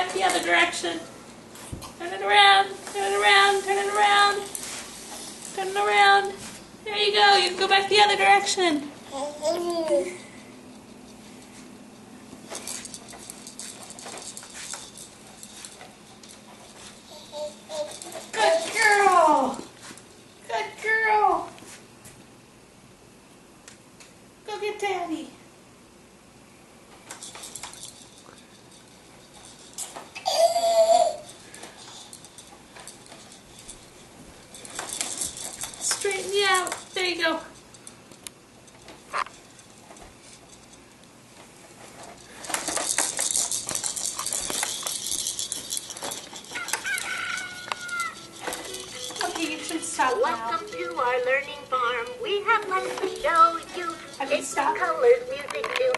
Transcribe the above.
back the other direction. Turn it around, turn it around, turn it around. Turn it around. There you go. You can go back the other direction. Good girl. Good girl. Go get Daddy. Straighten you out. There you go. Okay, you should stop now. Welcome to our learning farm. We have lots to show you. Have you It's stopped? colors, music, too.